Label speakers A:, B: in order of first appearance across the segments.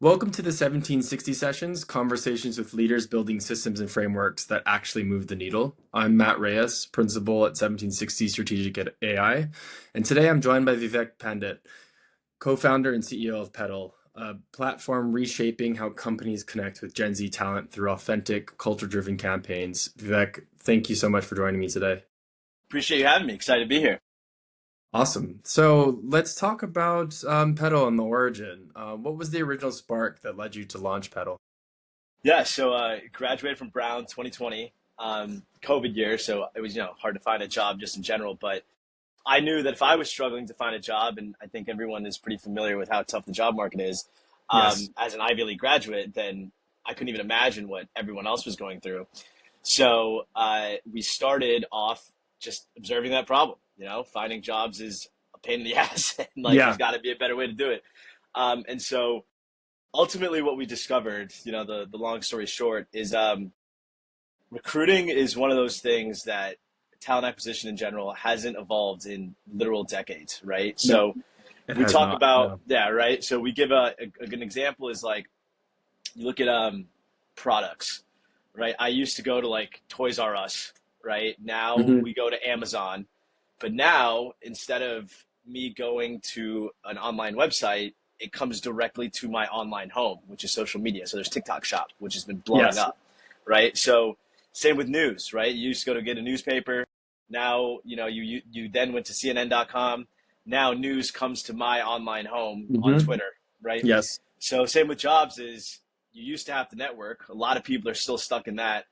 A: Welcome to the 1760 sessions, conversations with leaders building systems and frameworks that actually move the needle. I'm Matt Reyes, principal at 1760 Strategic AI, and today I'm joined by Vivek Pandit, co-founder and CEO of PeduL, a platform reshaping how companies connect with Gen Z talent through authentic, culture-driven campaigns. Vivek, thank you so much for joining me today.
B: Appreciate you having me. Excited to be here.
A: Awesome. So let's talk about PeduL and the origin. What was the original spark that led you to launch PeduL?
B: Yeah, so graduated from Brown 2020, COVID year, so it was hard to find a job just in general. But I knew that if I was struggling to find a job, and I think everyone is pretty familiar with how tough the job market is,
A: Yes.
B: as an Ivy League graduate, then I couldn't even imagine what everyone else was going through. So we started off just observing that problem. Finding jobs is a pain in the ass, and like there's
A: Yeah.
B: got to be a better way to do it. And so ultimately what we discovered, the long story short, is recruiting is one of those things that talent acquisition in general hasn't evolved in literal decades, right?
A: No,
B: So
A: it
B: we
A: has
B: talk
A: not.
B: about,
A: No.
B: yeah, right? So we give a good example is like you look at products, right? I used to go to like Toys R Us, right? Now
A: Hmm.
B: we go to Amazon, but now instead of me going to an online website, it comes directly to my online home, which is social media. So there's TikTok Shop, which has been blowing
A: Yes.
B: up, right? So same with news, right? You used to go to get a newspaper. Now, you then went to CNN.com. Now news comes to my online home on
A: Hmm.
B: Twitter, right?
A: Yes.
B: So same with jobs is you used to have to network. A lot of people are still stuck in that.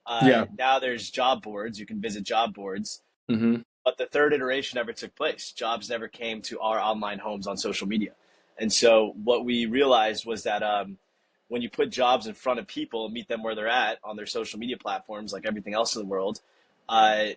A: Yeah.
B: Now there's job boards. You can visit job boards.
A: Hmm.
B: But the third iteration never took place. Jobs never came to our online homes on social media. And so what we realized was that when you put jobs in front of people, meet them where they're at on their social media platforms, like everything else in the world, uh,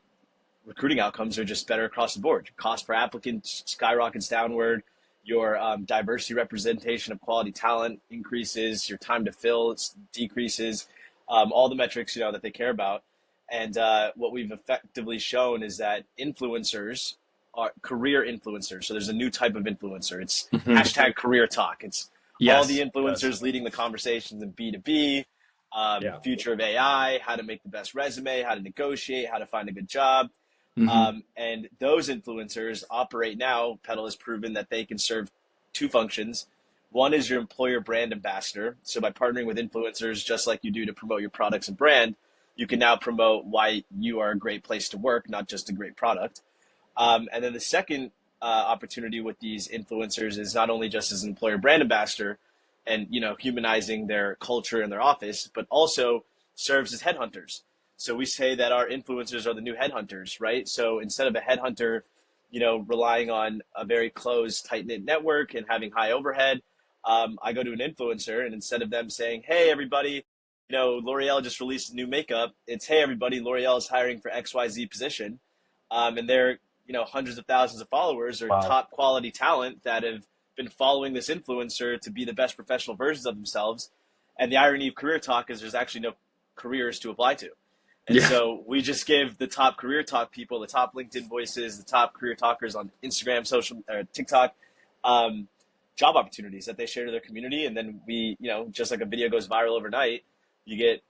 B: recruiting outcomes are just better across the board. Your cost per applicant skyrockets downward. Your diversity representation of quality talent increases. Your time to fill decreases. All the metrics that they care about. And what we've effectively shown is that influencers are career influencers. So there's a new type of influencer. It's
A: Hmm.
B: hashtag career talk. It's all the
A: Yes. Yes.
B: influencers leading the conversations in B2B,
A: Yeah.
B: future of AI, how to make the best resume, how to negotiate, how to find a good job.
A: Hmm.
B: And those influencers operate now. PeduL has proven that they can serve two functions. One is your employer brand ambassador. So by partnering with influencers, just like you do to promote your products and brand, you can now promote why you are a great place to work, not just a great product. And then the second opportunity with these influencers is not only just as an employer brand ambassador and humanizing their culture and their office, but also serves as headhunters. So we say that our influencers are the new headhunters, right? So instead of a headhunter, relying on a very closed, tight knit network and having high overhead, I go to an influencer, and instead of them saying, "Hey, everybody, L'Oreal just released new makeup," it's, "Hey, everybody, L'Oreal is hiring for XYZ position," and they're hundreds of thousands of followers or
A: Wow.
B: top quality talent that have been following this influencer to be the best professional versions of themselves. And the irony of career talk is there's actually no careers to apply to. And
A: Yeah.
B: so we just give the top career talk people, the top LinkedIn voices, the top career talkers on Instagram, social, or TikTok, um, job opportunities that they share to their community. And then we, just like a video goes viral overnight, you get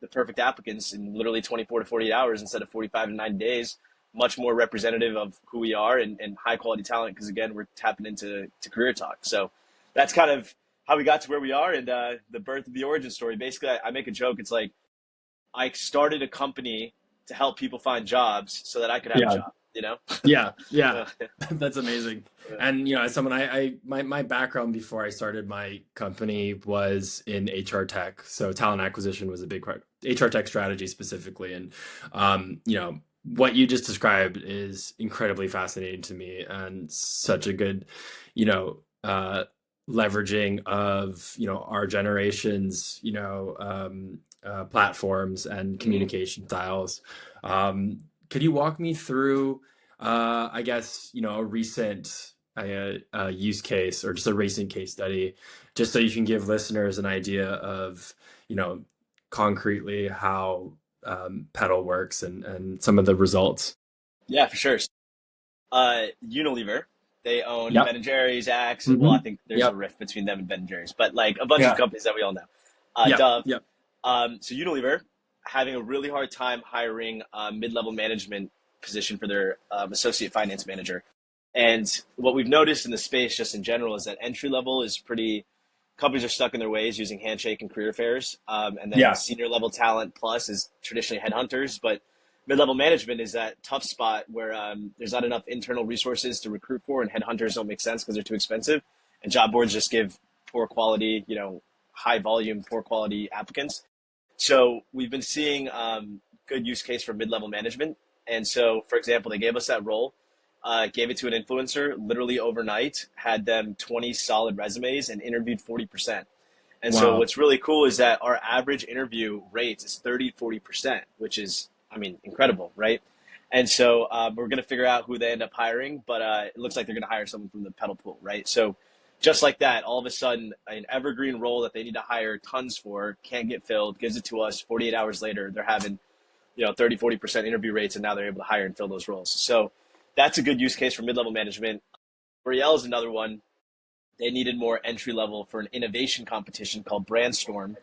B: the perfect applicants in literally 24 to 48 hours instead of 45 to 90 days, much more representative of who we are and high quality talent. Because again, we're tapping into career talk. So that's kind of how we got to where we are and the birth of the origin story. Basically, I make a joke. It's like I started a company to help people find jobs so that I could have a
A: Yeah.
B: job, you know?
A: Yeah. Yeah.
B: Yeah.
A: That's amazing. And as someone my background before I started my company was in HR tech. So talent acquisition was a big part. HR tech strategy specifically. And what you just described is incredibly fascinating to me and such a good, you know, uh leveraging of, our generation's, platforms and
B: Mhm.
A: communication styles. Could you walk me through I guess, a recent use case or just a recent case study, just so you can give listeners an idea of, you know, concretely how PeduL works and some of the results.
B: Yeah, for sure. Unilever, They own
A: Yep.
B: Ben and Jerry's, Axe. Well, I
A: Hmm.
B: think there's a
A: Yep.
B: rift between them and Ben and Jerry's, but like a bunch of
A: Yeah.
B: companies that we all know.
A: Yep.
B: Dove.
A: Yep.
B: So Unilever having a really hard time hiring a mid-level management position for their associate finance manager. And what we've noticed in the space just in general is that entry level is pretty, companies are stuck in their ways using Handshake and career fairs. And then
A: Yeah.
B: senior level talent plus is traditionally headhunters, but mid-level management is that tough spot where there's not enough internal resources to recruit for, and headhunters don't make sense because they're too expensive, and job boards just give poor quality, high volume, poor quality applicants. So we've been seeing good use case for mid-level management. And so, for example, they gave us that role, gave it to an influencer literally overnight, had them 20 solid resumes and interviewed 40%. And so
A: Wow.
B: what's really cool is that our average interview rate is 30, 40%, which is, I mean, incredible, right? And so we're going to figure out who they end up hiring, but it looks like they're going to hire someone from the pedal pool, right? So just like that, all of a sudden, an evergreen role that they need to hire tons for can't get filled, gives it to us. 48 hours later, they're having 30, 40% interview rates, and now they're able to hire and fill those roles. So that's a good use case for mid-level management. L'Oreal is another one. They needed more entry level for an innovation competition called Brandstorm.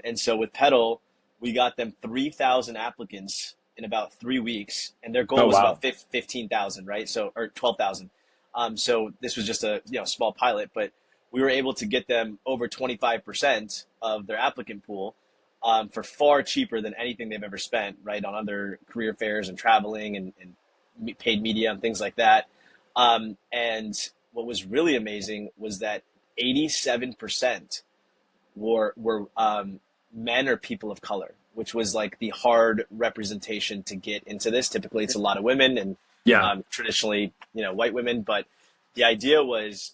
B: And so with PeduL, we got them 3,000 applicants in about 3 weeks, and their goal
A: Oh,
B: was about
A: wow.
B: 15,000, right? So, or 12,000. So this was just a small pilot, but we were able to get them over 25% of their applicant pool for far cheaper than anything they've ever spent, right, on other career fairs and traveling and paid media and things like that. And what was really amazing was that 87% were men or people of color, which was like the hard representation to get into this. Typically, it's a lot of women and
A: Yeah.
B: traditionally, white women. But the idea was,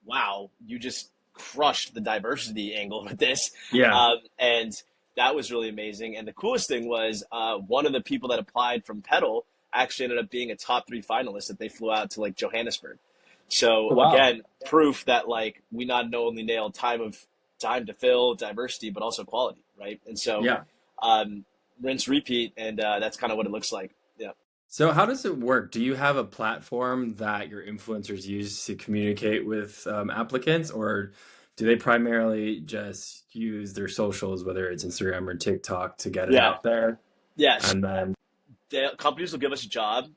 B: wow, you just crushed the diversity angle with this,
A: Yeah.
B: and that was really amazing. And the coolest thing was one of the people that applied from PeduL actually ended up being a top three finalist that they flew out to like Johannesburg.
A: Oh,
B: So
A: wow.
B: again, proof that like we not only nailed time to fill, diversity, but also quality, right? And so
A: Yeah.
B: um, rinse, repeat, and that's kind of what it looks like. Yeah.
A: So how does it work? Do you have a platform that your influencers use to communicate with applicants, or do they primarily just use their socials, whether it's Instagram or TikTok, to get it
B: Yeah.
A: out there?
B: Yeah. So
A: And then,
B: companies will give us a job.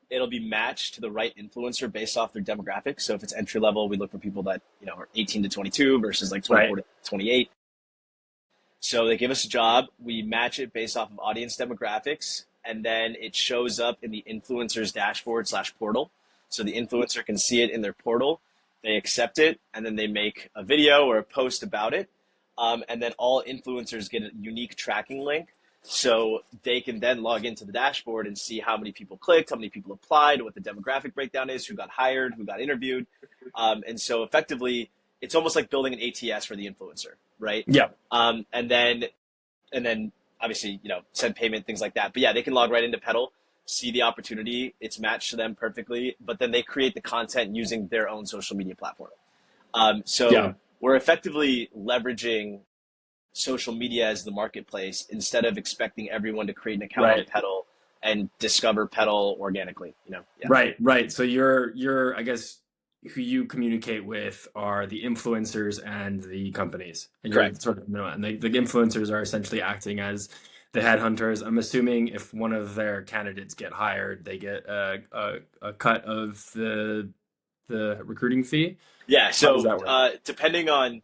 B: It'll be matched to the right influencer based off their demographics. So if it's entry level, we look for people that are 18 to 22 versus like 24
A: right?
B: to 28. So they give us a job, we match it based off of audience demographics, and then it shows up in the influencer's dashboard slash portal. So the influencer can see it in their portal, they accept it, and then they make a video or a post about it. And then all influencers get a unique tracking link. So they can then log into the dashboard and see how many people clicked, how many people applied, what the demographic breakdown is, who got hired, who got interviewed. And so effectively, it's almost like building an ATS for the influencer, right?
A: Yeah.
B: And then obviously send payment, things like that. But yeah, they can log right into PeduL, see the opportunity, it's matched to them perfectly, but then they create the content using their own social media platform. So
A: Yeah.
B: we're effectively leveraging social media as the marketplace instead of expecting everyone to create an account on
A: Right.
B: PeduL and discover PeduL organically. Yeah,
A: Right. Right. So you're I guess who you communicate with are the influencers and the companies, and you're
B: correct.
A: sort of and the influencers are essentially acting as the headhunters. I'm assuming if one of their candidates get hired, they get a cut of the recruiting fee.
B: Yeah.
A: How does
B: So
A: that work?
B: depending on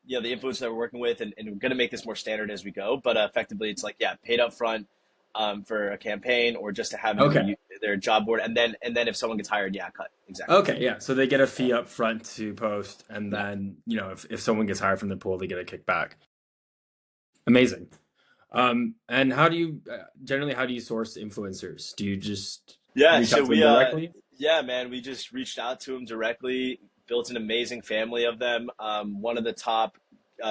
B: the influencer that we're working with, and we're going to make this more standard as we go, but effectively it's like paid up front for a campaign or just to have it in
A: Okay.
B: their job board, and then if someone gets hired, cut exactly.
A: Okay, yeah. So they get a
B: Yeah.
A: fee up front to post, and
B: Yeah.
A: then, if someone gets hired from the pool, they get a kickback. Amazing. And generally, how do you source influencers? Do you just
B: Yeah,
A: reach
B: so
A: out to them
B: we
A: directly?
B: yeah, man, we just reached out to them directly, built an amazing family of them. One of the top,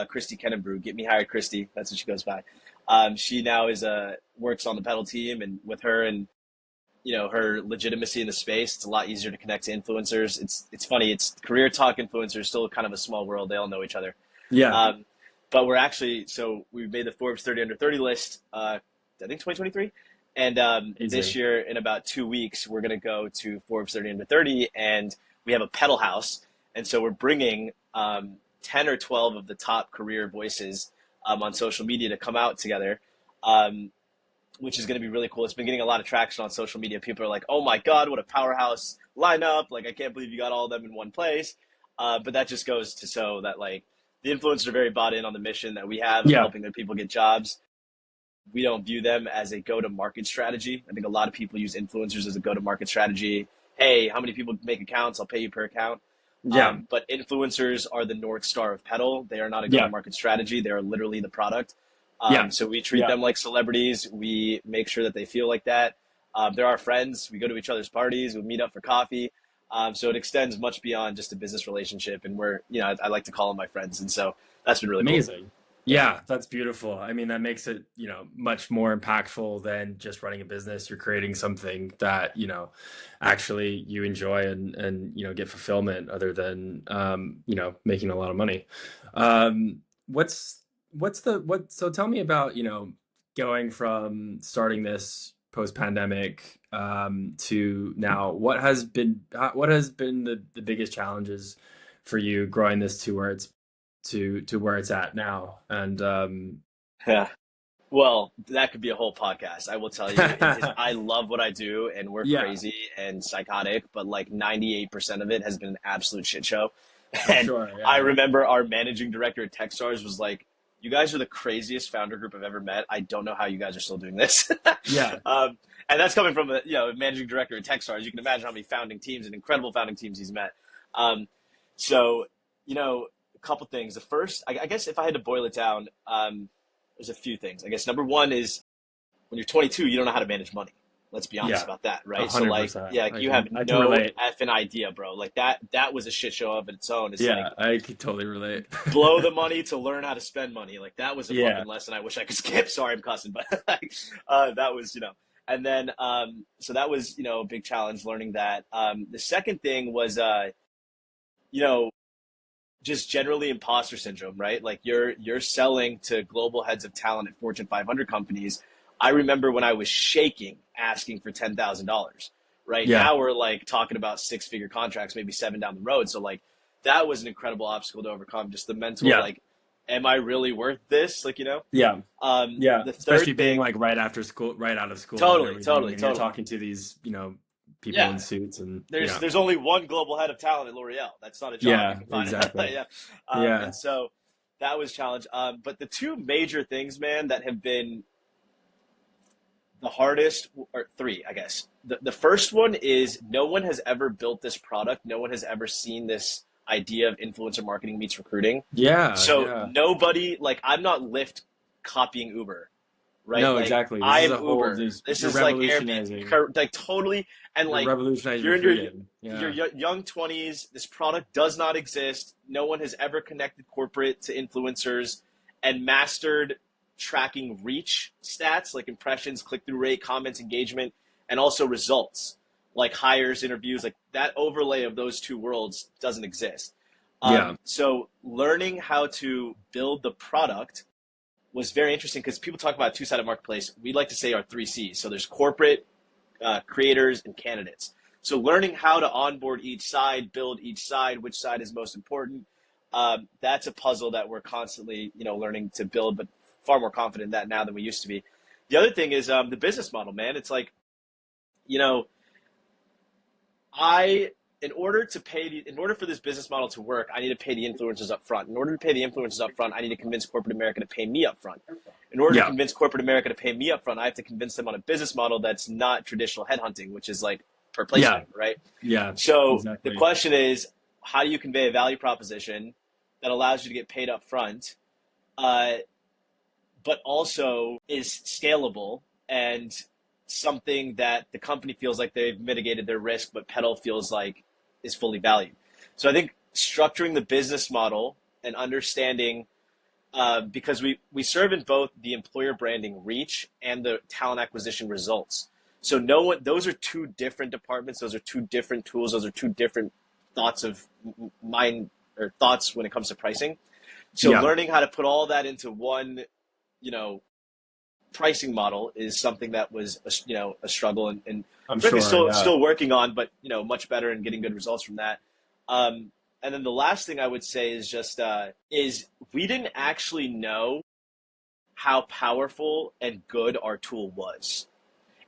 B: Christy Kennebrew, get me hired, Christy. That's what she goes by. She now is works on the pedal team, and with her and her legitimacy in the space, it's a lot easier to connect to influencers. It's funny, it's career talk influencers, still kind of a small world. They all know each other.
A: Yeah,
B: Um, but we're actually, so we made the Forbes 30 under 30 list, I think 2023. And this
A: amazing.
B: year, in about 2 weeks, we're going to go to Forbes 30 under 30. And we have a pedal house. And so we're bringing 10 or 12 of the top career voices on social media to come out together, which is going to be really cool. It's been getting a lot of traction on social media. People are like, oh my God, what a powerhouse lineup. Like, I can't believe you got all of them in one place. But that just goes to show that like the influencers are very bought in on the mission that we have of
A: Yeah.
B: helping their people get jobs. We don't view them as a go-to-market strategy. I think a lot of people use influencers as a go-to-market strategy. Hey, how many people make accounts? I'll pay you per account.
A: Yeah.
B: But influencers are the North Star of PeduL. They are not a
A: Yeah.
B: go-to-market strategy. They are literally the product.
A: Yeah.
B: So we treat
A: Yeah.
B: them like celebrities. We make sure that they feel like that. They're our friends. We go to each other's parties. We meet up for coffee. So it extends much beyond just a business relationship. And we're, I like to call them my friends. And so that's been really cool.
A: Amazing. Yeah, that's beautiful. I mean, that makes it, much more impactful than just running a business. You're creating something that, actually you enjoy and get fulfillment other than, making a lot of money. So tell me about, going from starting this post-pandemic, to now, what has been the biggest challenges for you growing this to where it's at now? And
B: Yeah. Well, that could be a whole podcast. I will tell you, I love what I do and we're
A: yeah,
B: crazy and psychotic, but like 98% of it has been an absolute shit show.
A: I'm
B: And
A: sure.
B: I
A: Yeah,
B: remember our managing director at Techstars was like, you guys are the craziest founder group I've ever met. I don't know how you guys are still doing this.
A: yeah,
B: And that's coming from a managing director at Techstars. You can imagine how many founding teams and incredible founding teams he's met. Um, so, a couple things. The first, I guess if I had to boil it down, there's a few things. I guess number one is when you're 22, you don't know how to manage money. Let's be honest
A: yeah,
B: about that,
A: a
B: right? So
A: hundred
B: like,
A: percent.
B: yeah, you have
A: I can
B: no
A: relate.
B: effing idea, bro. Like that was a shit show of its own. It's like
A: Yeah, I could totally relate.
B: blow the money to learn how to spend money. Like that was a
A: Yeah,
B: fucking lesson I wish I could skip. Sorry, I'm cussing, but like, that was, and then, so that was, a big challenge learning that. The second thing was, you know, just generally imposter syndrome, right? Like you're selling to global heads of talent at Fortune 500 companies. I remember when I was shaking asking for $10,000. Right
A: yeah,
B: now we're like talking about six-figure contracts, maybe seven down the road. So like that was an incredible obstacle to overcome. Just the mental
A: yeah,
B: like, am I really worth this? Like
A: yeah, yeah.
B: the
A: Especially
B: third
A: being
B: thing,
A: like right after school, right out of school and
B: totally,
A: everything,
B: totally,
A: and you're
B: totally.
A: talking to these, people
B: Yeah,
A: in suits, and
B: there's only one global head of talent at L'Oreal. That's not a job you
A: yeah,
B: can find.
A: exactly.
B: Yeah,
A: Yeah,
B: and so that was a challenge. But the two major things, man, that have been the hardest, or three, I guess. The first one is no one has ever built this product. No one has ever seen this idea of influencer marketing meets recruiting.
A: yeah,
B: So
A: yeah.
B: nobody, like, I'm not Lyft copying Uber, right?
A: No,
B: Like,
A: exactly. This is
B: I'm
A: a whole.
B: Uber. This
A: You're
B: is like
A: revolutionizing.
B: Airbnb, like totally. And
A: You're
B: like,
A: revolutionizing
B: you're in your
A: recruiting.
B: your
A: Yeah,
B: young 20s. This product does not exist. No one has ever connected corporate to influencers and mastered tracking reach stats like impressions, click-through rate, comments, engagement, and also results like hires, interviews. Like that overlay of those two worlds doesn't exist.
A: yeah,
B: So learning how to build the product was very interesting because people talk about two-sided marketplace. We like to say our three C's. So there's corporate, creators, and candidates. So learning how to onboard each side, build each side, which side is most important. That's a puzzle that we're constantly, learning to build, but far more confident in that now than we used to be. The other thing is the business model, man. It's like, you know, I in order for this business model to work, I need to pay the influencers up front. In order to pay the influencers up front, I need to convince corporate America to pay me up front. In order to
A: yeah,
B: convince corporate America to pay me up front, I have to convince them on a business model that's not traditional headhunting, which is like per
A: yeah,
B: placement, right?
A: yeah.
B: So the
A: Exactly.
B: question is, how do you convey a value proposition that allows you to get paid up front, uh, but also is scalable and something that the company feels like they've mitigated their risk, but PeduL feels like is fully valued. So I think structuring the business model and understanding, because we serve in both the employer branding reach and the talent acquisition results. So no one, those are two different departments. Those are two different tools. Those are two different thoughts of mind or thoughts when it comes to pricing. So
A: Yeah,
B: learning how to put all that into one, you know, pricing model is something that was a struggle and
A: I'm
B: frankly
A: sure. Yeah,
B: still working on, but much better and getting good results from that. And then the last thing I would say is just is we didn't actually know how powerful and good our tool was.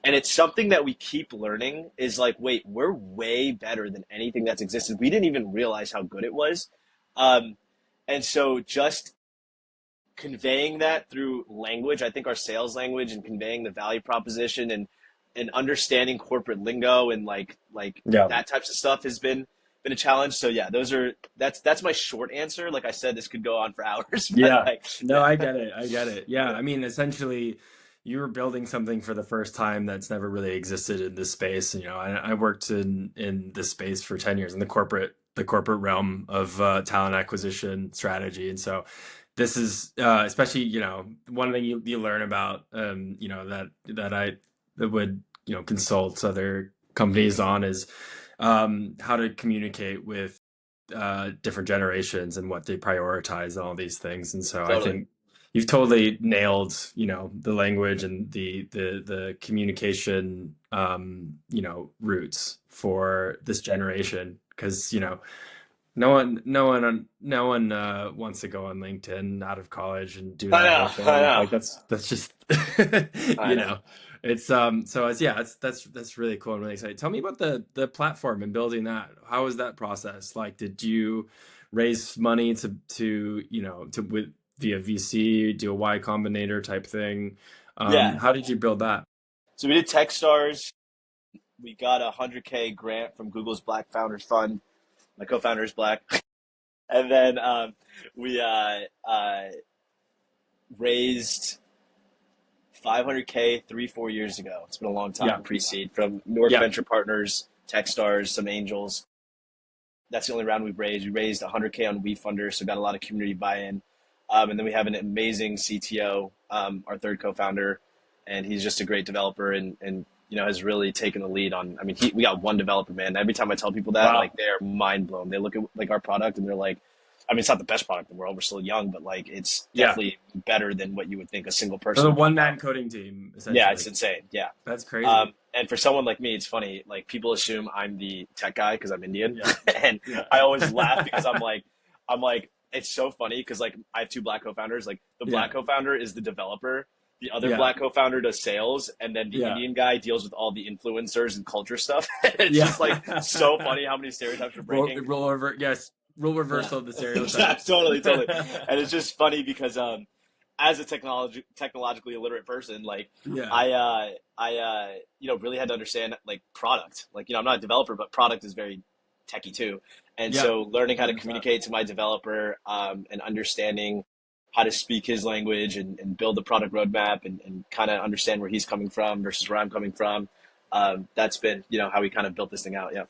B: And it's something that we keep learning is like, wait, we're way better than anything that's existed. We didn't even realize how good it was. Um, and so just conveying that through language, I think our sales language and conveying the value proposition and understanding corporate lingo and like
A: Yeah.
B: that types of stuff has been a challenge. So yeah, that's my short answer. Like I said, this could go on for hours, but
A: Yeah.
B: like
A: No, I get it. I get it. Yeah. I mean, essentially, you were building something for the first time that's never really existed in this space. You know, I worked in this space for 10 years in the corporate realm of talent acquisition strategy. And so this is especially, you know, one thing you learn about you know, that would, you know, consult other companies on is how to communicate with different generations and what they prioritize and all these things. And so I
B: totally.
A: think you've totally nailed, you know, the language and the communication, you know, roots for this generation. Because, you know, no one wants to go on LinkedIn out of college and do
B: I
A: that whole
B: know, I
A: thing.
B: know,
A: Like that's just
B: I
A: you
B: know.
A: know. It's so it's yeah, that's really cool and really exciting. Tell me about the platform and building that. How was that process? Like, did you raise money to you know to with via VC, do a Y Combinator type thing?
B: Yeah.
A: How did you build that?
B: So we did Techstars. We got a 100K grant from Google's Black Founders Fund. My co-founder is black, and then we raised 500K 3-4 years ago. It's been a long
A: Yeah,
B: time pre-seed from North
A: yeah,
B: Venture Partners, Techstars, some angels. That's the only round we've raised. We raised 100K on WeFunder, so got a lot of community buy-in. And then we have an amazing CTO, our third co-founder, and he's just a great developer and you know has really taken the lead on. I mean, we got one developer, man. Every time I tell people that,
A: wow,
B: like they're mind blown. They look at like our product and they're like, I mean, it's not the best product in the world. We're still young, but like it's
A: yeah.
B: definitely better than what you would think a single
A: So the
B: person could
A: one
B: come
A: man
B: out.
A: coding team
B: Yeah,
A: essentially.
B: it's insane. Yeah.
A: That's crazy.
B: And for someone like me, it's funny. Like people assume I'm the tech guy because I'm Indian,
A: Yeah,
B: and
A: yeah,
B: I always laugh because I'm like, it's so funny because like I have two black co-founders. Like the
A: yeah,
B: black co-founder is the developer, the other
A: yeah,
B: black co-founder does sales, and then the
A: yeah.
B: Indian guy deals with all the influencers and culture stuff. It's
A: Yeah.
B: just like so funny how many stereotypes we're breaking.
A: Roll over. Yes. Rule
B: Yeah,
A: reversal of the
B: yeah,
A: stereotypes.
B: totally, totally. And it's just funny because as a technologically illiterate person, like
A: Yeah.
B: I you know really had to understand like product. Like you know I'm not a developer, but product is very techy too. And
A: Yeah.
B: so learning how to
A: 100%.
B: communicate to my developer and understanding how to speak his language and build the product roadmap and kind of understand where he's coming from versus where I'm coming from. That's been you know how we kind of built this thing out. Yeah.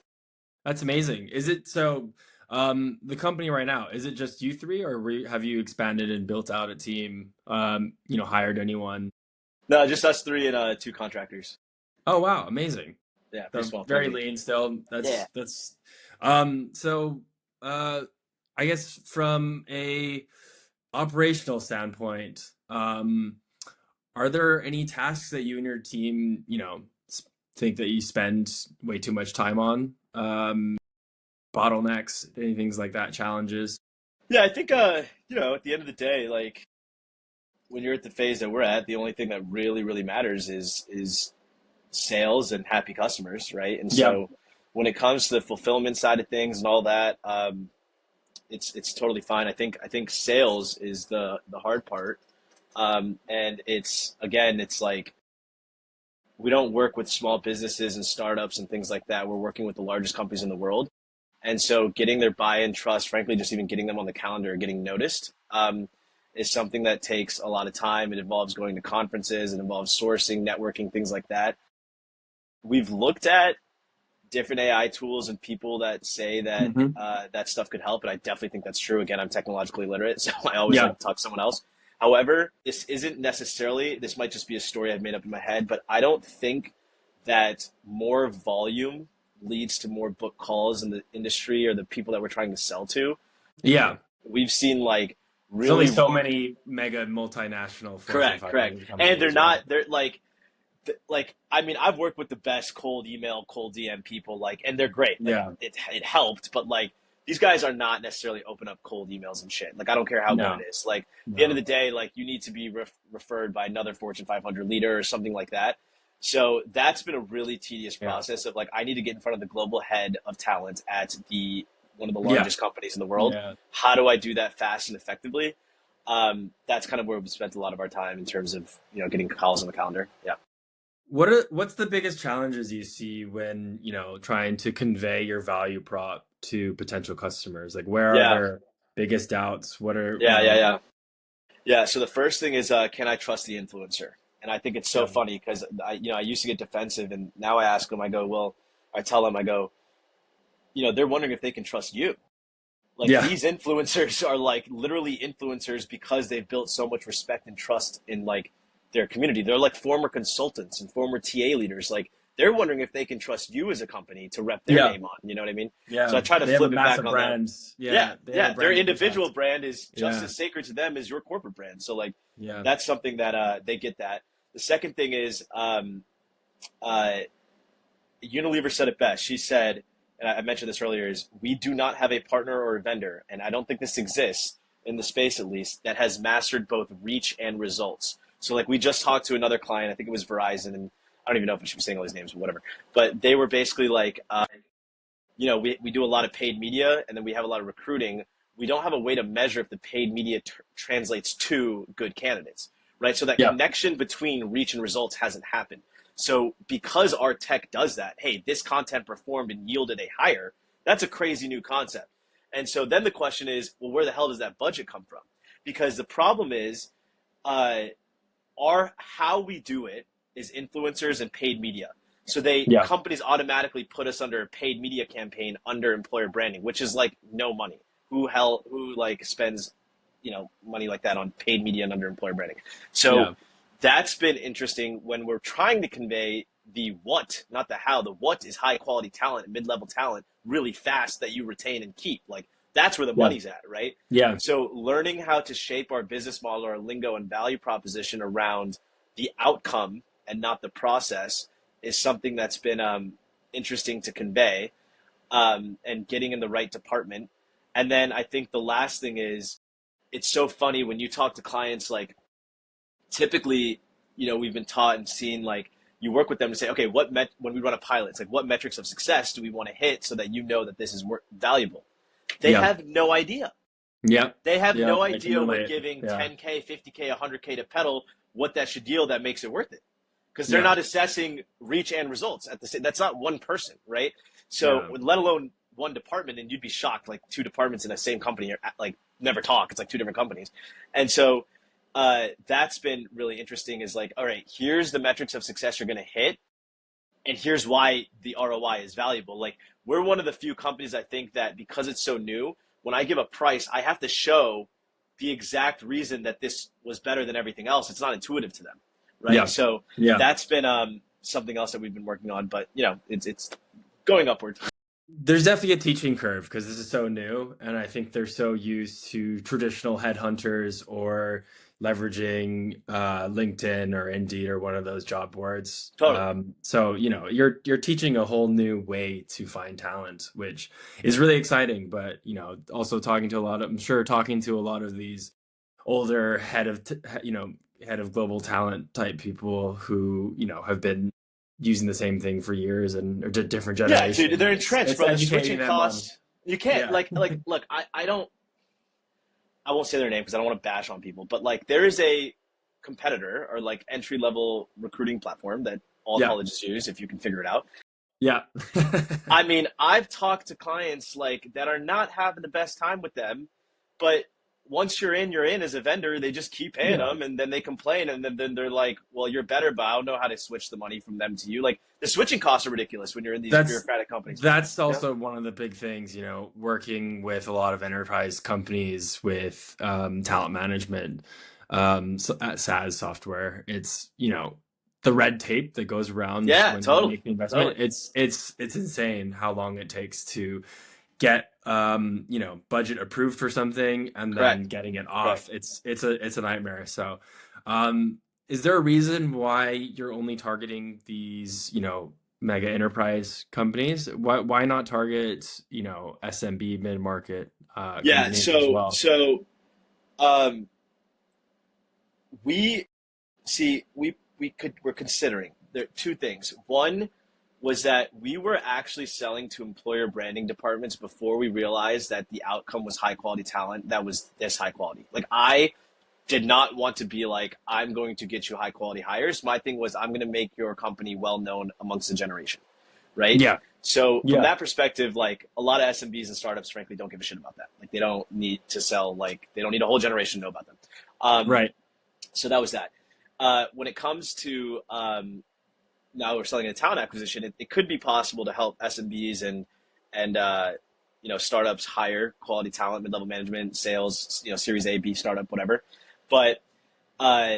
A: That's amazing. Is it so? The company right now, is it just you three, or have you expanded and built out a team? You know, hired anyone?
B: No, just us three and two contractors.
A: Oh wow, amazing.
B: Yeah, pretty
A: So
B: small,
A: very
B: totally.
A: lean still.
B: Yeah.
A: That's so uh I guess from a operational standpoint, are there any tasks that you and your team, you know, think that you spend way too much time on? Bottlenecks, any things like that, challenges?
B: Yeah, I think you know, at the end of the day, like when you're at the phase that we're at, the only thing that really matters is sales and happy customers, right? And
A: Yeah.
B: so when it comes to the fulfillment side of things and all that, it's totally fine. I think sales is the hard part. And it's again, it's like we don't work with small businesses and startups and things like that. We're working with the largest companies in the world. And so getting their buy-in, trust, frankly, just even getting them on the calendar, getting noticed, is something that takes a lot of time. It involves going to conferences, it involves sourcing, networking, things like that. We've looked at different AI tools and people that say that
A: Hmm.
B: that stuff could help, and I definitely think that's true. Again, I'm technologically literate, so I always
A: Yeah.
B: like to talk to someone else. However, this isn't necessarily, this might just be a story I've made up in my head, but I don't think that more volume leads to more book calls in the industry or the people that we're trying to sell to.
A: Yeah.
B: We've seen like
A: There's only
B: really
A: so many mega multinational Fortune
B: correct,
A: 500
B: and they're
A: companies. Yeah.
B: not they're like I mean I've worked with the best cold email, cold DM people like, and they're great. Like
A: Yeah.
B: it helped, but like these guys are not necessarily open up cold emails and shit. Like, I don't care how good it
A: No,
B: is. Like, at the end of the
A: no.
B: day, like, you need to be referred by another Fortune 500 leader or something like that. So that's been a really tedious
A: Yeah.
B: process of like, I need to get in front of the global head of talent at the one of the
A: Yeah.
B: largest companies in the world.
A: Yeah.
B: How do I do that fast and effectively? That's kind of where we spent a lot of our time in terms of, getting calls on the calendar. Yeah.
A: What's the biggest challenges you see when, trying to convey your value prop to potential customers? Like where are
B: Yeah.
A: their biggest doubts? What are,
B: Yeah. Yeah. Yeah. Yeah. So the first thing is, can I trust the influencer? And I think it's so
A: yeah.
B: funny because I used to get defensive, and now I ask them. I go, well, I tell them, I go, they're wondering if they can trust you. Like,
A: Yeah.
B: these influencers are like literally influencers because they've built so much respect and trust in like their community. They're like former consultants and former TA leaders. Like, they're wondering if they can trust you as a company to rep their
A: Yeah.
B: name on. You know what I mean? So
A: Yeah.
B: I try to
A: They have a
B: flip it back
A: massive
B: on them.
A: brand.
B: Yeah,
A: Yeah. They have a
B: yeah. Their
A: brand to
B: individual
A: protect.
B: brand is just
A: Yeah.
B: as sacred to them as your corporate brand. So like,
A: Yeah.
B: that's something that they get that. The second thing is, uh, Unilever said it best. She said, and I mentioned this earlier, is we do not have a partner or a vendor, and I don't think this exists in the space at least, that has mastered both reach and results. So like, we just talked to another client, I think it was Verizon, and I don't even know if she was saying all these names, but whatever. But they were basically like, we do a lot of paid media, and then we have a lot of recruiting. We don't have a way to measure if the paid media translates to good candidates, right? So that
A: Yeah.
B: connection between reach and results hasn't happened. So because our tech does that, hey, this content performed and yielded a hire, that's a crazy new concept. And so then the question is, well, where the hell does that budget come from? Because the problem is, uh, how we do it is influencers and paid media. So
A: Yeah.
B: companies automatically put us under a paid media campaign under employer branding, which is like no money. Who like spends, money like that on paid media and under employer branding? So
A: Yeah.
B: that's been interesting when we're trying to convey the what, not the how. The what is high quality talent, mid level talent, really fast that you retain and keep. Like, that's where the
A: Yeah.
B: money's at, right?
A: Yeah.
B: So learning how to shape our business model, our lingo and value proposition around the outcome and not the process is something that's been interesting to convey, and getting in the right department. And then I think the last thing is, it's so funny when you talk to clients, like, typically, we've been taught and seen, like, you work with them to say, okay, when we run a pilot, it's like, what metrics of success do we want to hit so that that this is valuable? They
A: Yeah.
B: have no idea.
A: Yeah.
B: They have
A: Yeah.
B: no
A: I can
B: idea when
A: relate.
B: giving
A: Yeah.
B: 10K, 50K, 100K to PeduL, what that should yield that makes it worth it. Because they're
A: Yeah.
B: not assessing reach and results at the same. That's not one person, right? So,
A: Yeah.
B: let alone one department, and you'd be shocked. Like, two departments in the same company are like never talk. It's like two different companies, and so that's been really interesting. Is like, all right, here's the metrics of success you're going to hit, and here's why the ROI is valuable. Like, we're one of the few companies, I think, that because it's so new, when I give a price, I have to show the exact reason that this was better than everything else. It's not intuitive to them, right?
A: Yeah.
B: So
A: Yeah.
B: that's been something else that we've been working on, but it's going upward.
A: There's definitely a teaching curve because this is so new, and I think they're so used to traditional headhunters or leveraging LinkedIn or Indeed or one of those job boards.
B: Totally.
A: So you're teaching a whole new way to find talent, which is really exciting. But also I'm sure talking to a lot of these older head of global talent type people who have been using the same thing for years and or different
B: Yeah, dude, they're
A: generations.
B: entrenched,
A: It's
B: bro. The
A: educating
B: switching
A: them on,
B: costs, you can't,
A: yeah.
B: like look, I won't say their name because I don't want to bash on people, but like, there is a competitor or like entry level recruiting platform that all
A: Yeah.
B: colleges use if you can figure it out.
A: Yeah.
B: I mean, I've talked to clients like that are not having the best time with them, but once you're in as a vendor. They just keep paying
A: Yeah.
B: them, and then they complain, and then they're like, "Well, you're better, but I don't know how to switch the money from them to you." Like, the switching costs are ridiculous when you're in these
A: That's
B: bureaucratic companies.
A: that's
B: Yeah,
A: also one of the big things, working with a lot of enterprise companies with talent management, SaaS software. It's, the red tape that goes around
B: yeah,
A: when you
B: totally,
A: make the investment.
B: totally.
A: It's insane how long it takes to get budget approved for something and then
B: Correct,
A: getting it
B: correct.
A: off. It's a nightmare. So, is there a reason why you're only targeting these, mega enterprise companies. Why not target, SMB mid-market
B: Yeah.
A: companies as well?
B: Um, we see we're considering there are two things. One was that we were actually selling to employer branding departments before we realized that the outcome was high quality talent that was this high quality. Like I did not want to be like, I'm going to get you high quality hires. My thing was, I'm going to make your company well known amongst the generation, right?
A: Yeah,
B: So from
A: yeah,
B: that perspective, like a lot of SMBs and startups, frankly, don't give a shit about that. Like they don't need to sell, like they don't need a whole generation to know about them. Um,
A: right.
B: so that was that. When it comes to now we're selling a talent acquisition, it could be possible to help SMBs and startups hire quality talent, mid level management, sales, Series A, B startup, whatever. But uh,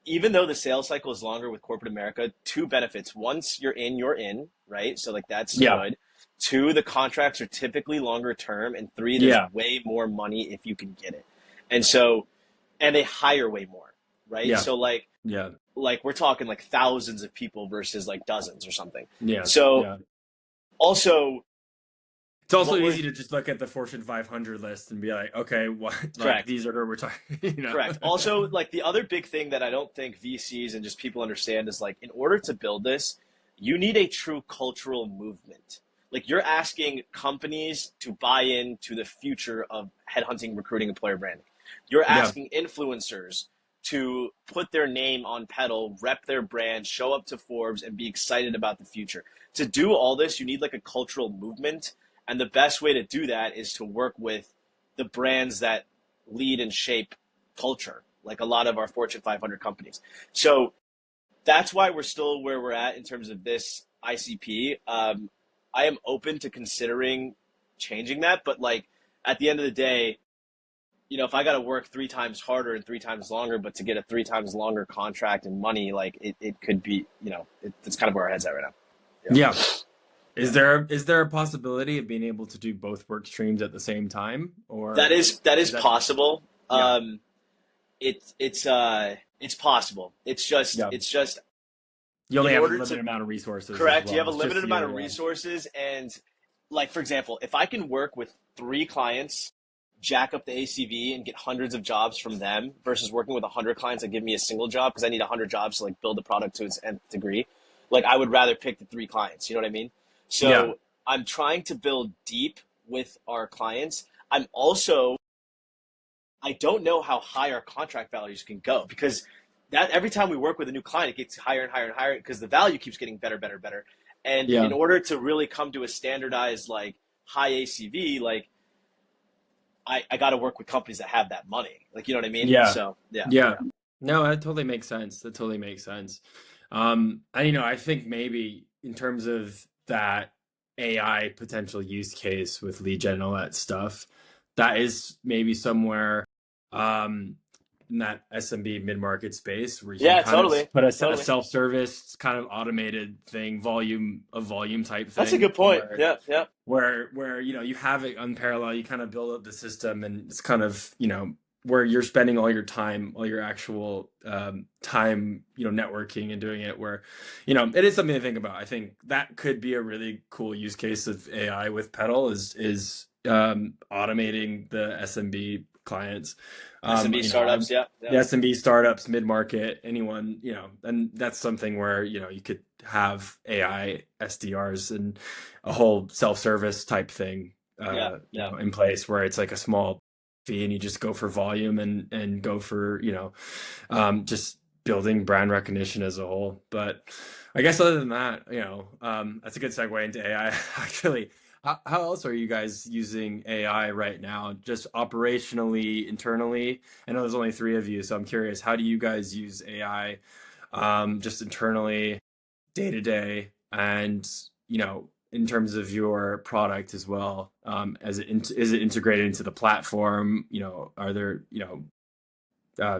B: even though the sales cycle is longer with corporate America, two benefits. Once you're in, right? So like that's
A: Yeah,
B: good. Two, the contracts are typically longer term, and three, there's
A: yeah,
B: way more money if you can get it. And so, and they hire way more, right?
A: yeah,
B: So
A: yeah,
B: like we're talking like thousands of people versus like dozens or something.
A: yeah,
B: So
A: yeah.
B: also
A: It's also
B: what we're
A: easy to just look at the Fortune 500 list and be like, okay, what, like
B: correct.
A: these are who we're talking,
B: Correct. Also, like the other big thing that I don't think VCs and just people understand is like in order to build this, you need a true cultural movement. Like you're asking companies to buy into the future of headhunting, recruiting, employer branding. You're
A: Yeah,
B: asking influencers to put their name on PeduL, rep their brand, show up to Forbes, and be excited about the future. To do all this, you need like a cultural movement, and the best way to do that is to work with the brands that lead and shape culture, like a lot of our Fortune 500 companies. So that's why we're still where we're at in terms of this ICP. I am open to considering changing that, but like at the end of the day, if I got to work three times harder and three times longer, but to get a three times longer contract and money, like it could be, it's kind of where our head's at right now. Yeah.
A: yeah.
B: Yeah.
A: Is there a possibility of being able to do both work streams at the same time,
B: That
A: or
B: is, that
A: is
B: is
A: that
B: possible.
A: yeah,
B: It's possible.
A: yeah?
B: It's just
A: You only
B: in
A: have a
B: order
A: limited
B: to
A: amount of resources as
B: correct. You
A: well.
B: have a
A: It's just
B: limited amount
A: you,
B: of
A: yeah.
B: resources, and like for example, if I can work with three clients, jack up the ACV, and get hundreds of jobs from them versus working with 100 clients that give me a single job because I need 100 jobs to like build the product to its nth degree. Like I would rather pick the three clients. You know what I mean?
A: Yeah.
B: So I'm trying to build deep with our clients. I'm also I don't know how high our contract values can go because that every time we work with a new client, it gets higher and higher and higher because the value keeps getting better, better, better. And in
A: Yeah.
B: order to really come to a standardized like high ACV, like I got to work with companies that have that money. Like you know what I mean?
A: Yeah.
B: So yeah,
A: Yeah.
B: yeah,
A: No, that totally makes sense. That totally makes sense. And I think maybe in terms of that AI potential use case with lead gen and all that stuff, that is maybe somewhere um in that SMB mid-market space where you can
B: yeah,
A: kind of
B: totally,
A: put a
B: totally.
A: self-service kind of automated thing, volume type
B: That's a
A: thing
B: good point.
A: where
B: Yeah, yeah,
A: you have it unparalleled, you kind of build up the system, and it's kind of where you're spending all your time, all your actual time, networking and doing it, where it is something to think about. I think that could be a really cool use case of AI with PeduL is automating the SMB clients.
B: SMB startups. Yeah, yeah,
A: The SMB startups, mid market, anyone, and that's something where you could have AI SDRs and a whole self-service type thing
B: yeah, yeah,
A: in place where it's like a small fee and you just go for volume and go for just building brand recognition as a whole. But I guess other than that, that's a good segue into AI. Actually, how else are you guys using AI right now, just operationally, internally? I know there's only three of you, so I'm curious, how do you guys use AI just internally, day to day, and in terms of your product as well, is it integrated into the platform? Are there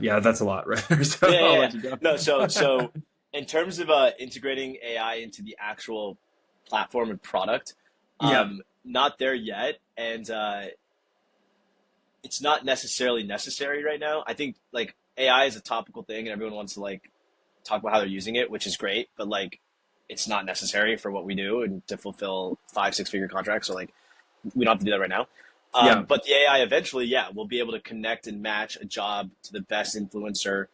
A: yeah, that's a lot, right? So
B: yeah, yeah,
A: I'll
B: yeah.
A: let you go.
B: No, so in terms of integrating AI into the actual platform and product,
A: Yeah,
B: not there yet, and it's not necessarily necessary right now. I think like AI is a topical thing, and everyone wants to like talk about how they're using it, which is great, but like it's not necessary for what we do and to fulfill 5, 6 figure contracts. So like we don't have to do that right now.
A: Yeah.
B: But the AI eventually, yeah, will be able to connect and match a job to the best influencer,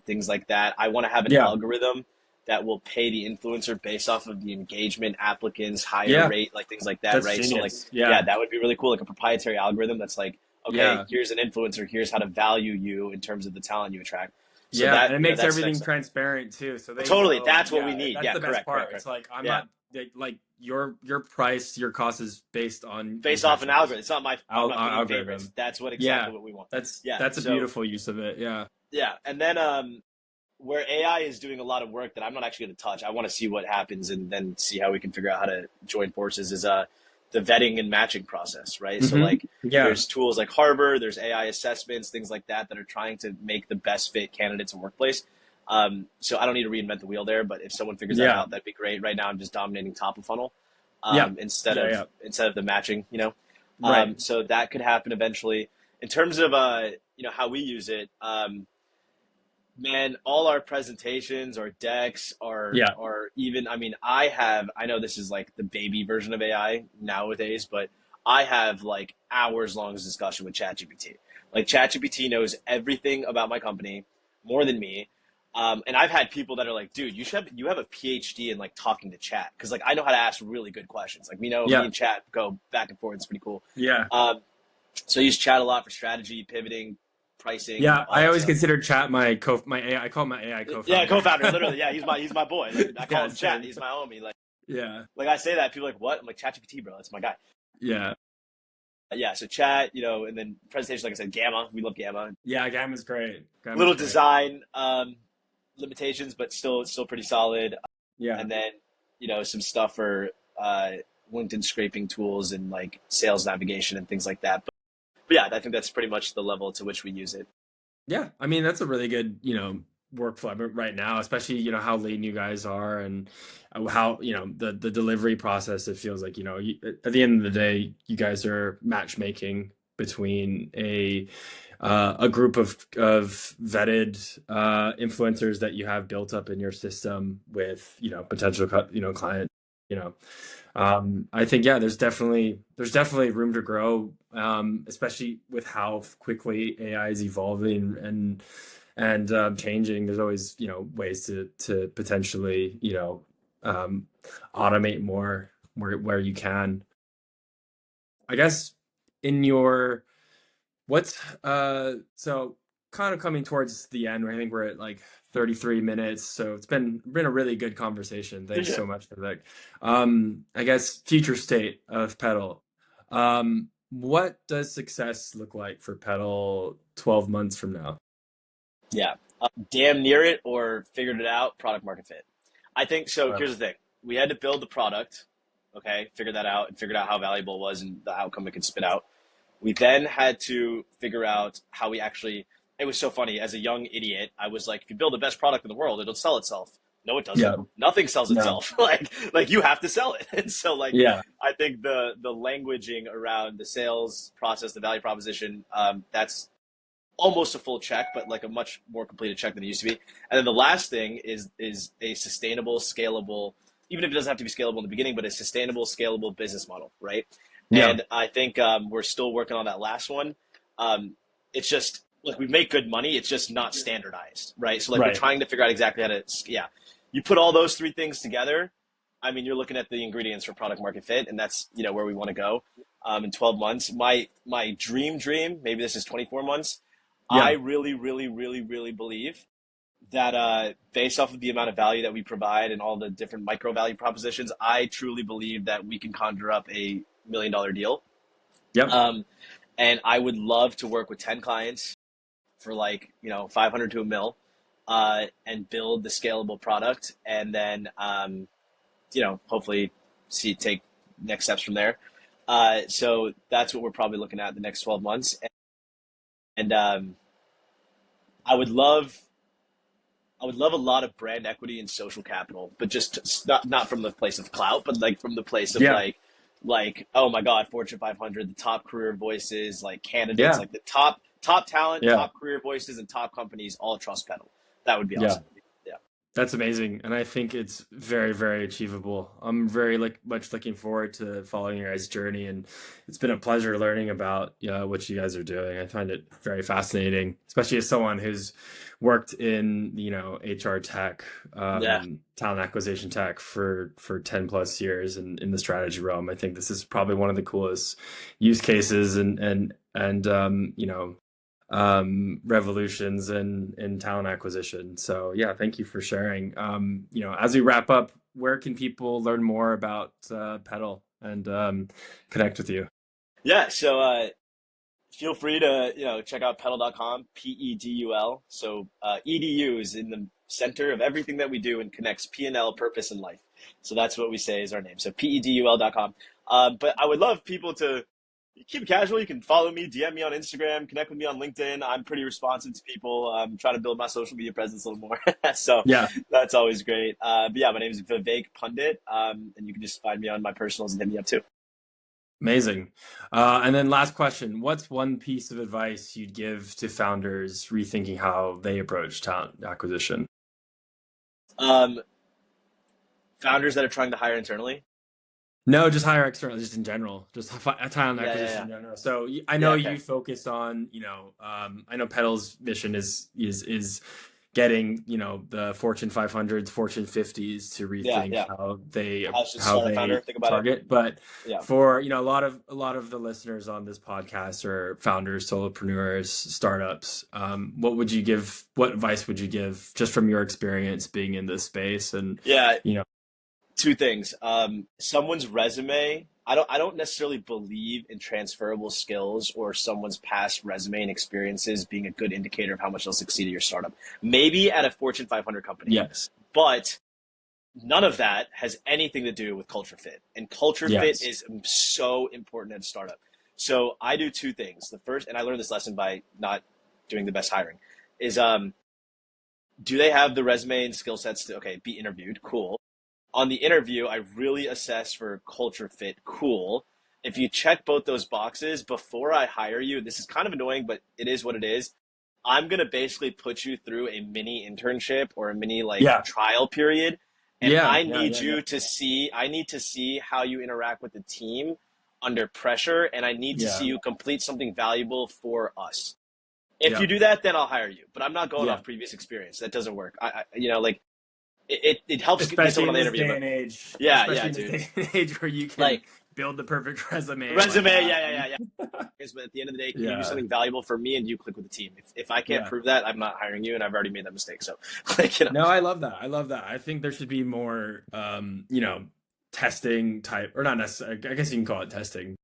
B: things like that. I want to have an
A: Yeah.
B: algorithm that will pay the influencer based off of the engagement, applicants, hire
A: Yeah.
B: rate, like things like that,
A: That's
B: right? So like,
A: genius.
B: yeah,
A: Yeah.
B: that would be really cool, like a proprietary algorithm that's like, okay,
A: Yeah.
B: here's an influencer, here's how to value you in terms of the talent you attract. So
A: Yeah.
B: that,
A: And it makes
B: that's the
A: everything
B: next step.
A: transparent too. So they
B: Totally,
A: know,
B: that's what we
A: yeah,
B: need.
A: that's
B: Yeah,
A: the best
B: correct, correct,
A: part.
B: correct.
A: It's like I'm
B: Yeah,
A: not like your price, your cost is based on these
B: based off an
A: metrics.
B: algorithm. It's not I'm not picking favorites.
A: Algorithm.
B: That's what exactly
A: Yeah.
B: what we want.
A: That's
B: Yeah.
A: that's a
B: So
A: beautiful use of it. Yeah.
B: yeah, and then where AI is doing a lot of work that I'm not actually going to touch. I want to see what happens and then see how we can figure out how to join forces. Is the vetting and matching process, right? So
A: Hmm.
B: like
A: Yeah.
B: there's tools like Harbor, there's AI assessments, things like that are trying to make the best fit candidates in workplace. So I don't need to reinvent the wheel there, but if someone figures that
A: Yeah.
B: out, that'd be great. Right now, I'm just dominating top of funnel
A: Yeah.
B: instead
A: Yeah.
B: of
A: Yeah.
B: the matching.
A: Right.
B: So that could happen eventually. In terms of how we use it, man, all our presentations, our decks,
A: Yeah.
B: are even. I mean, I know this is like the baby version of AI nowadays, but I have like hours long discussion with ChatGPT. Like ChatGPT knows everything about my company more than me. And I've had people that are like, dude, you have a PhD in like talking to chat because like I know how to ask really good questions. Like me
A: Yeah.
B: and chat go back and forth. It's pretty cool.
A: Yeah.
B: Um, so I use chat a lot for strategy, pivoting, pricing,
A: Yeah.
B: all
A: I
B: that
A: always
B: stuff.
A: consider chat my AI. I call him my AI
B: Yeah,
A: co-founder.
B: co-founder, literally. Yeah, he's my boy. Like I call
A: Yeah.
B: him Chat.
A: Same.
B: He's my homie.
A: Yeah.
B: Like I say that people are like, what? I'm like ChatGPT, bro. That's my guy.
A: Yeah.
B: Yeah. So Chat, and then presentation, like I said, Gamma. We love Gamma.
A: Yeah. Gamma's great. Gamma's
B: Little
A: great.
B: design limitations, but still pretty solid.
A: Yeah.
B: And then some stuff for LinkedIn scraping tools and like sales navigation and things like that. But yeah, I think that's pretty much the level to which we use it.
A: Yeah, I mean that's a really good, workflow right now, especially how lean you guys are and how the delivery process. It feels like at the end of the day, you guys are matchmaking between a group of vetted influencers that you have built up in your system with potential client. You know, I think yeah, there's definitely room to grow, especially with how quickly AI is evolving and changing. There's always ways to potentially um, automate more where you can. I guess in your what's so kind of coming towards the end. I think we're at like 33 minutes, so it's been a really good conversation.
B: For
A: Thanks
B: sure.
A: so much for that. I guess future state of PeduL. What does success look like for PeduL 12 months from now?
B: Yeah. Damn near it or figured it out, product market fit. I think so.
A: Uh,
B: Here's the thing: we had to build the product, okay, figure that out, and figured out how valuable it was and the outcome it could spit out. We then had to figure out how we actually. It was so funny. As a young idiot, I was like, "If you build the best product in the world, it'll sell itself." No, it
A: yeah,
B: doesn't. Nothing sells
A: no,
B: itself. like you have to sell it. And so like
A: yeah,
B: I think the languaging around the sales process, the value proposition, that's almost a full check, but like a much more completed check than it used to be. And then the last thing is a sustainable, scalable, even if it doesn't have to be scalable in the beginning, but a sustainable, scalable business model, right?
A: yeah,
B: And I think we're still working on that last one. It's just like we make good money, it's just not standardized, right? So like we're
A: right,
B: trying to figure out exactly how to, yeah. You put all those three things together. I mean, you're looking at the ingredients for product market fit, and that's where we want to go in 12 months. My dream, maybe this is 24 months. I
A: yeah,
B: really, really, really, really believe that based off of the amount of value that we provide and all the different micro value propositions, I truly believe that we can conjure up a $1 million deal.
A: yep,
B: Um, and I would love to work with 10 clients for like, 500 to a mil and build the scalable product. And then, hopefully take next steps from there. So that's what we're probably looking at the next 12 months. And I would love I would love a lot of brand equity and social capital, but just not from the place of clout, but like from the place of
A: yeah,
B: like oh my god, Fortune 500, the top career voices, like candidates,
A: yeah,
B: like the top talent,
A: yeah,
B: top career voices, and top companies all trust PeduL. That would be
A: yeah.
B: awesome. Yeah.
A: That's amazing, and I think it's very, very achievable. I'm very much looking forward to following your guys' journey, and it's been a pleasure learning about what you guys are doing. I find it very fascinating, especially as someone who's worked in HR tech,
B: Yeah.
A: talent acquisition tech for 10 plus years, and in the strategy realm. I think this is probably one of the coolest use cases and revolutions in talent acquisition. So yeah, thank you for sharing. As we wrap up, where can people learn more about PeduL and connect with you?
B: Yeah. So feel free to check out pedal.com, PEDUL. So edu is in the center of everything that we do and connects P&L, purpose, and life. So that's what we say is our name. So PEDUL.com. But I would love people to keep it casual. You can follow me, DM me on Instagram, connect with me on LinkedIn. I'm pretty responsive to people. I'm trying to build my social media presence a little more. So
A: Yeah,
B: that's always great. But yeah, my name is Vivek Pandit. And you can just find me on my personals and hit me up too.
A: amazing. And then last question: what's one piece of advice you'd give to founders rethinking how they approach talent acquisition?
B: Um, Founders that are trying to hire internally.
A: No, just hire external, just in general, just talent
B: Yeah, yeah,
A: acquisition
B: yeah.
A: in general. So I
B: Yeah,
A: know
B: okay.
A: you focus on, I know PeduL's mission is getting, the Fortune 500s, Fortune 50s to
B: Yeah,
A: rethink
B: yeah. How should
A: how
B: startup founder
A: they
B: think about it?
A: target. But
B: Yeah.
A: for, a lot of the listeners on this podcast are founders, solopreneurs, startups. What advice would you give just from your experience being in this space and,
B: Yeah,
A: you know,
B: two things. Someone's resume. I don't necessarily believe in transferable skills or someone's past resume and experiences being a good indicator of how much they'll succeed at your startup. Maybe at a Fortune 500 company,
A: yes,
B: but none of that has anything to do with culture fit. And culture fit
A: yes.
B: is so important at a startup. So I do two things. The first, and I learned this lesson by not doing the best hiring, is do they have the resume and skill sets to be interviewed? Cool. On the interview, I really assess for culture fit. Cool. If you check both those boxes before I hire you, this is kind of annoying, but it is what it is. I'm going to basically put you through a mini internship or a mini
A: Yeah.
B: trial period. And
A: Yeah, yeah, yeah, yeah,
B: I need to see how you interact with the team under pressure. And I need to see
A: yeah,
B: you complete something valuable for us. If
A: yeah,
B: you do that, then I'll hire you. But I'm not going
A: yeah.
B: off previous experience. That doesn't work. It helps get
A: Especially
B: someone
A: in
B: on the
A: this
B: interview,
A: day
B: but
A: and age,
B: yeah,
A: especially
B: yeah,
A: in this
B: dude.
A: day and age where you can
B: Like
A: build the perfect resume like
B: resume,
A: that.
B: yeah, yeah, yeah, yeah. But at the end of the day, can you do
A: Yeah,
B: something valuable for me and you click with the team? If I can't
A: yeah.
B: prove that, I'm not hiring you, and I've already made that mistake. So,
A: No, I love that. I love that. I think there should be more, testing type, or not necessarily. I guess you can call it testing.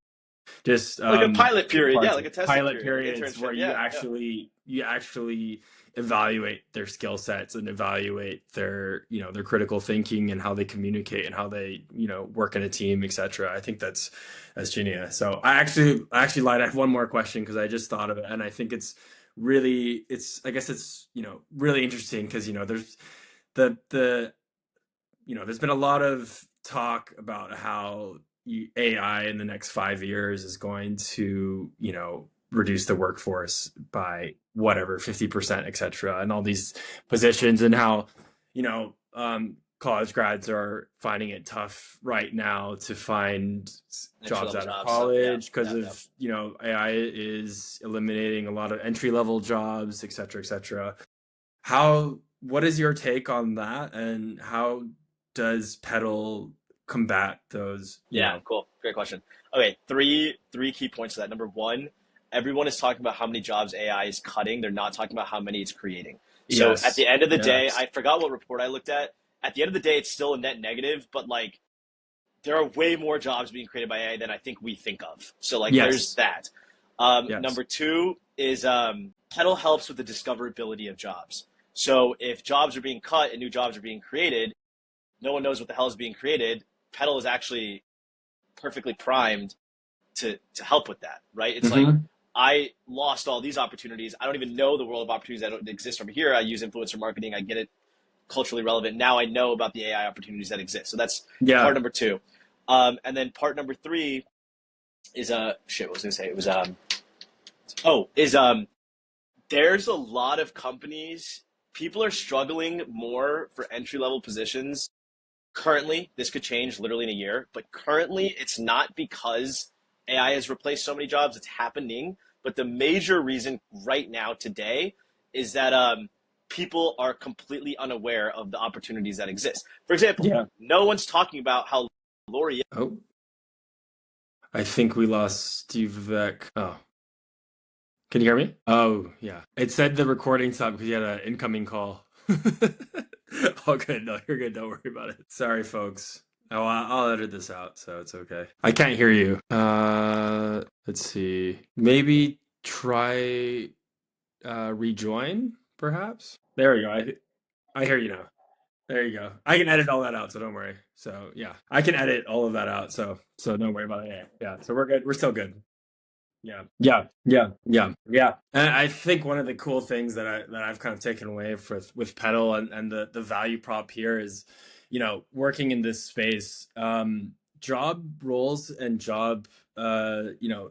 A: Just
B: like a pilot period, yeah,
A: parts
B: like
A: of
B: a testing
A: pilot
B: period, like
A: periods
B: internship,
A: where you
B: yeah, yeah,
A: actually evaluate their skill sets and evaluate their critical thinking and how they communicate and how they work in a team, etc. I think that's genius. So I actually lied. I have one more question because I just thought of it, and I think it's I guess it's really interesting because the there's been a lot of talk about how AI in the next 5 years is going to, reduce the workforce by whatever 50%, et cetera, and all these positions, and how, college grads are finding it tough right now to find
B: entry
A: jobs
B: level
A: out of
B: jobs. So yeah,
A: college because
B: yeah, yeah.
A: of, AI is eliminating a lot of entry level jobs, et cetera, et cetera. What is your take on that, and how does PeduL combat those,
B: Yeah, cool. Great question. Okay, three key points to that. Number one, everyone is talking about how many jobs AI is cutting. They're not talking about how many it's creating. So at
A: yes,
B: the end of the day,
A: yes,
B: I forgot what report I looked at. At the end of the day, it's still a net negative, but there are way more jobs being created by AI than I think we think of. So there's
A: yes,
B: that.
A: yes,
B: Number two is PeduL helps with the discoverability of jobs. So if jobs are being cut and new jobs are being created, no one knows what the hell is being created. PeduL is actually perfectly primed to help with that, right? It's like
A: hmm,
B: I lost all these opportunities. I don't even know the world of opportunities that don't exist over here. I use influencer marketing. I get it culturally relevant. Now I know about the AI opportunities that exist. So that's part
A: yeah,
B: number two. And then part number three is shit. What was I gonna say? It was oh is there's a lot of companies people are struggling more for entry level positions currently. This could change literally in a year, but currently it's not because AI has replaced so many jobs. It's happening, but the major reason right now today is that people are completely unaware of the opportunities that exist. For example,
A: Yeah.
B: no one's talking about how L'Oreal.
A: Oh, I think we lost Steve Vivek. Oh, can you hear me? Oh, yeah. It said the recording stopped because you had an incoming call. All good. No, you're good. Don't worry about it. Sorry, folks. Oh, I'll edit this out, so it's okay. I can't hear you. Let's see. Maybe try rejoin, perhaps. There we go. I hear you now. There you go. I can edit all that out, so don't worry. So yeah, I can edit all of that out. So don't worry about it. Yeah, yeah. So we're good. We're still good. Yeah, yeah, yeah, yeah, yeah. And I think one of the cool things that I've kind of taken away with PeduL and the value prop here is, working in this space, job roles and jobs in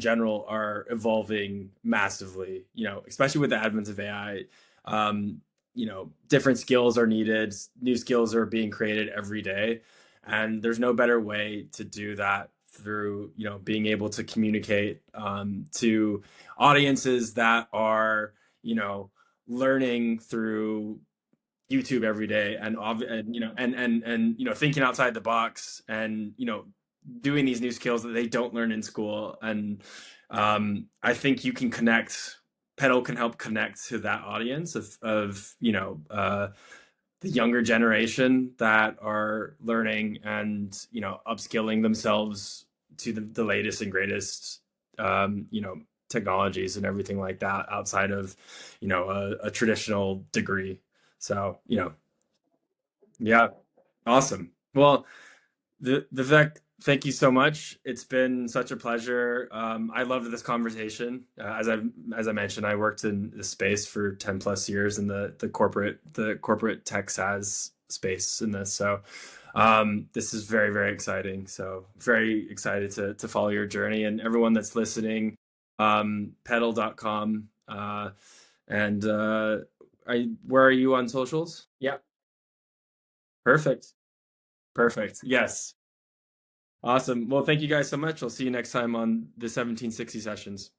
A: general are evolving massively, especially with the advent of AI. Different skills are needed, new skills are being created every day. And there's no better way to do that through, being able to communicate to audiences that are, learning through YouTube every day and thinking outside the box and doing these new skills that they don't learn in school. And I think you can connect. PeduL can help connect to that audience of the younger generation that are learning and upskilling themselves to the latest and greatest technologies and everything like that outside of a traditional degree. So yeah, awesome. Well, Vivek, thank you so much. It's been such a pleasure. I loved this conversation. As I mentioned, I worked in the space for 10 plus years in the corporate tech SaaS space in this. So this is very, very exciting. So very excited to follow your journey, and everyone that's listening, PeduL.com. And where are you on socials? Yeah, perfect. Perfect. Yes. Awesome. Well, thank you guys so much. I'll see you next time on the 1760 sessions.